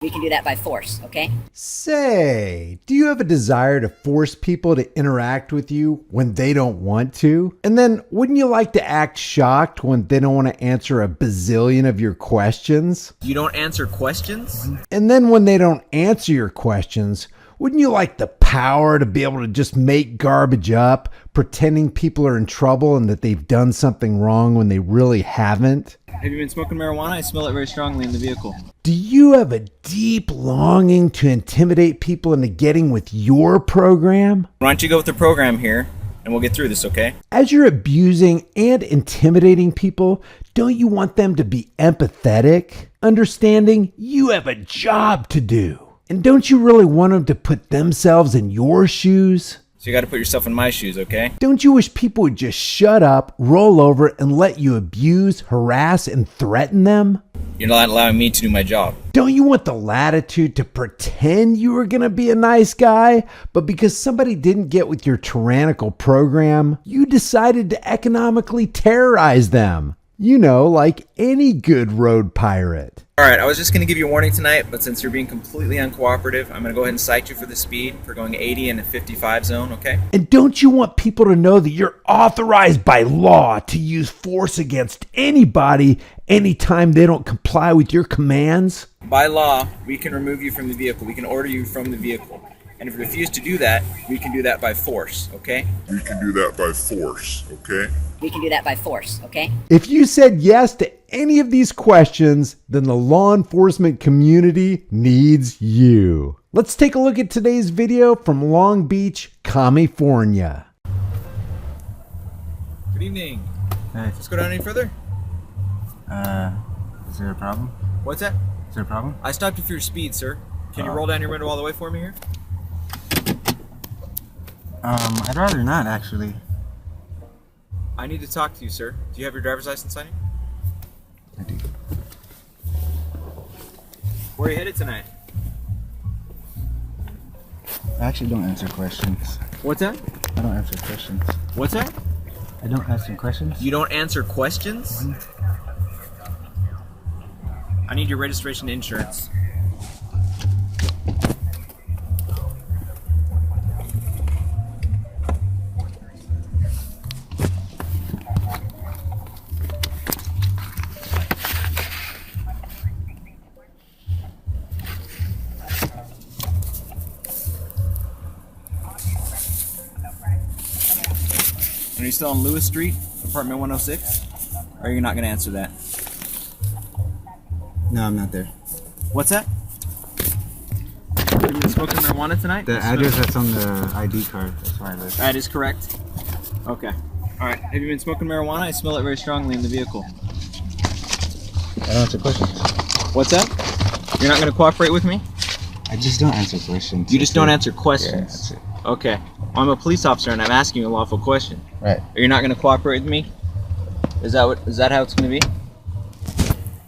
We can do that by force, okay? Say, do you have a desire to force people to interact with you when they don't want to? And then wouldn't you like to act shocked when they don't want to answer a bazillion of your questions? You don't answer questions? And then when they don't answer your questions, wouldn't you like the power to be able to just make garbage up, pretending people are in trouble and that they've done something wrong when they really haven't? Have you been smoking marijuana? I smell it very strongly in the vehicle. Do you have a deep longing to intimidate people into getting with your program? Why don't you go with the program here, and we'll get through this, okay? As you're abusing and intimidating people, don't you want them to be empathetic, understanding you have a job to do? And don't you really want them to put themselves in your shoes? So you gotta put yourself in my shoes, okay? Don't you wish people would just shut up, roll over, and let you abuse, harass, and threaten them? You're not allowing me to do my job. Don't you want the latitude to pretend you were going to be a nice guy, but because somebody didn't get with your tyrannical program, you decided to economically terrorize them? You know, like any good road pirate. Alright, I was just gonna give you a warning tonight, but since you're being completely uncooperative, I'm gonna go ahead and cite you for the speed for going 80 in a 55 zone, okay? And don't you want people to know that you're authorized by law to use force against anybody anytime they don't comply with your commands? By law, we can remove you from the vehicle. We can order you from the vehicle. And if you refuse to do that, we can do that by force, okay? We can do that by force, okay? We can do that by force, okay? If you said yes to any of these questions, then the law enforcement community needs you. Let's take a look at today's video from Long Beach, California. Good evening. Hey, Let's go down any further. is there a problem? What's that? Is there a problem? I stopped you for your speed, sir. Can you roll down your window all the way for me here? I'd rather not, actually. I need to talk to you, sir. Do you have your driver's license on you? I do. Where are you headed tonight? I actually don't answer questions. What's that? I don't answer questions. What's that? I don't answer questions. You don't answer questions? I need your registration and insurance. Are you still on Lewis Street, apartment 106? Or are you not going to answer that? No, I'm not there. What's that? Have you been smoking marijuana tonight? The address that's on the ID card, that's where I live. That is correct. Okay. Alright, have you been smoking marijuana? I smell it very strongly in the vehicle. I don't answer questions. What's that? You're not going to cooperate with me? I just don't answer questions. You just don't answer Yeah, questions? that's it. Okay. I'm a police officer and I'm asking you a lawful question. Right. Are you not going to cooperate with me? Is that how it's going to be?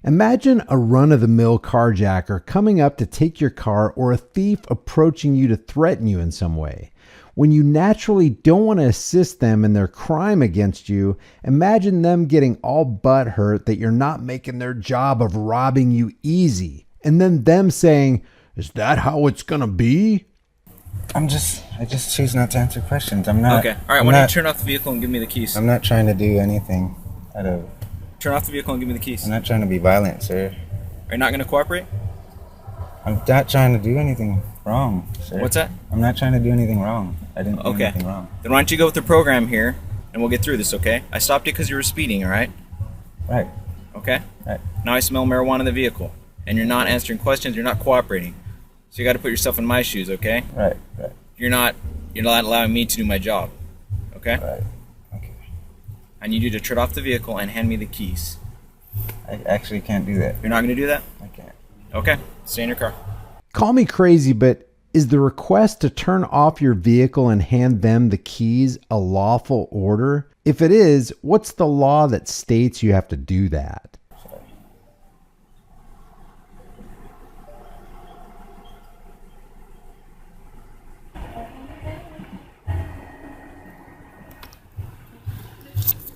Imagine a run-of-the-mill carjacker coming up to take your car or a thief approaching you to threaten you in some way. When you naturally don't want to assist them in their crime against you, imagine them getting all butthurt that you're not making their job of robbing you easy. And then them saying, "Is that how it's going to be?" I just choose not to answer questions. I'm not. Okay. Alright, why don't you turn off the vehicle and give me the keys? I'm not trying to do anything out of. Turn off the vehicle and give me the keys. I'm not trying to be violent, sir. Are you not going to cooperate? I'm not trying to do anything wrong, sir. What's that? I'm not trying to do anything wrong. I didn't do Okay. anything wrong. Then why don't you go with the program here and we'll get through this, okay? I stopped you because you were speeding, alright? Right. Okay? Right. Now I smell marijuana in the vehicle. And you're not answering questions, you're not cooperating. So you got to put yourself in my shoes, okay? Right. Right. You're not allowing me to do my job. Okay? Right. Okay. I need you to turn off the vehicle and hand me the keys. I actually can't do that. You're not going to do that? I can't. Okay. Stay in your car. Call me crazy, but is the request to turn off your vehicle and hand them the keys a lawful order? If it is, what's the law that states you have to do that? Sorry.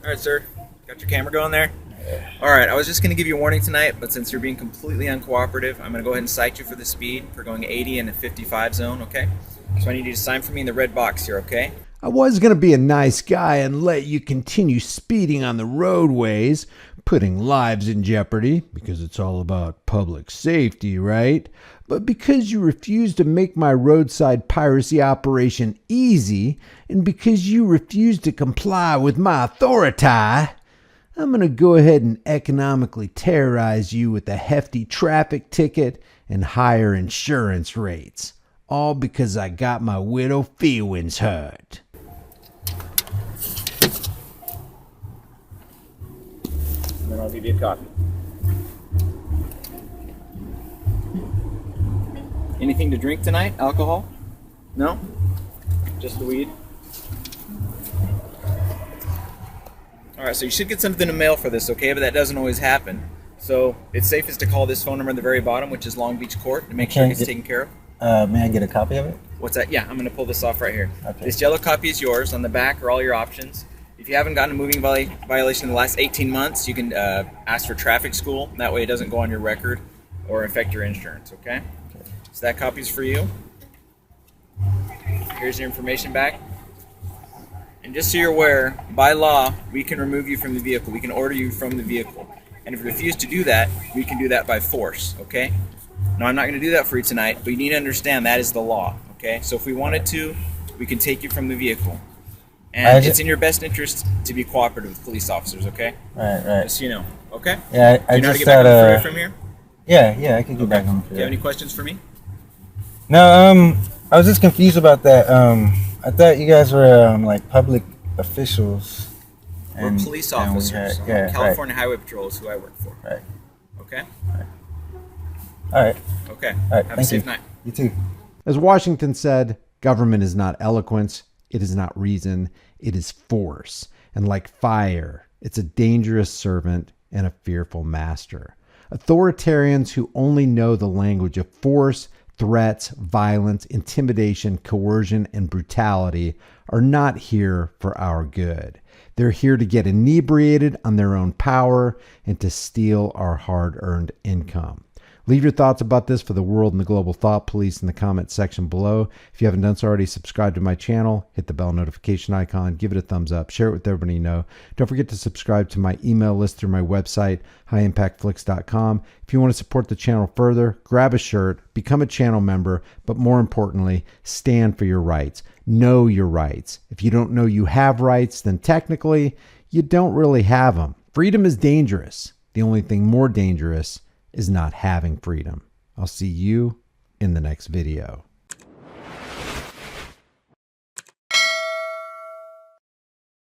Alright, sir. Got your camera going there? Alright, I was just going to give you a warning tonight, but since you're being completely uncooperative, I'm going to go ahead and cite you for the speed for going 80 in a 55 zone, okay? So I need you to sign for me in the red box here, okay? I was going to be a nice guy and let you continue speeding on the roadways, putting lives in jeopardy, because it's all about public safety, right? But because you refused to make my roadside piracy operation easy, and because you refused to comply with my authority, I'm going to go ahead and economically terrorize you with a hefty traffic ticket and higher insurance rates. All because I got my widow feelings hurt. And then I'll give you a copy. Anything to drink tonight? Alcohol? No? Just the weed? Alright, so you should get something in the mail for this, okay? But that doesn't always happen. So it's safest to call this phone number at the very bottom, which is Long Beach Court, to make sure it gets taken care of. May I get a copy of it? What's that? Yeah, I'm going to pull this off right here. Okay. This yellow copy is yours. On the back are all your options. If you haven't gotten a moving violation in the last 18 months, you can ask for traffic school. That way it doesn't go on your record or affect your insurance, okay? So that copy's for you. Here's your information back. And just so you're aware, by law, we can remove you from the vehicle. We can order you from the vehicle. And if you refuse to do that, we can do that by force, okay? Now, I'm not going to do that for you tonight, but you need to understand that is the law, okay? So if we wanted to, we can take you from the vehicle. And it's in your best interest to be cooperative with police officers, okay? Right. Just so you know, okay? Yeah, I Do you know how to just get back on had the freeway from here? Yeah, I can get back on the Do you have any freeway. questions for me? No, I was just confused about that. I thought you guys were like public officials. We're police and we officers. had- California Highway Patrol is who I work for. Right. Okay? All right. Okay. All right. Have a Thank safe you. night. You too. As Washington said, government is not eloquence, it is not reason, it is force. And like fire, it's a dangerous servant and a fearful master. Authoritarians who only know the language of force, threats, violence, intimidation, coercion, and brutality are not here for our good. They're here to get inebriated on their own power and to steal our hard-earned income. Leave your thoughts about this for the world and the global thought police in the comment section below. If you haven't done so already, subscribe to my channel, hit the bell notification icon, give it a thumbs up, share it with everybody you know. Don't forget to subscribe to my email list through my website, highimpactflix.com. If you want to support the channel further, grab a shirt, become a channel member, but more importantly, stand for your rights. Know your rights. If you don't know you have rights, then technically, you don't really have them. Freedom is dangerous. The only thing more dangerous is not having freedom. I'll see you in the next video.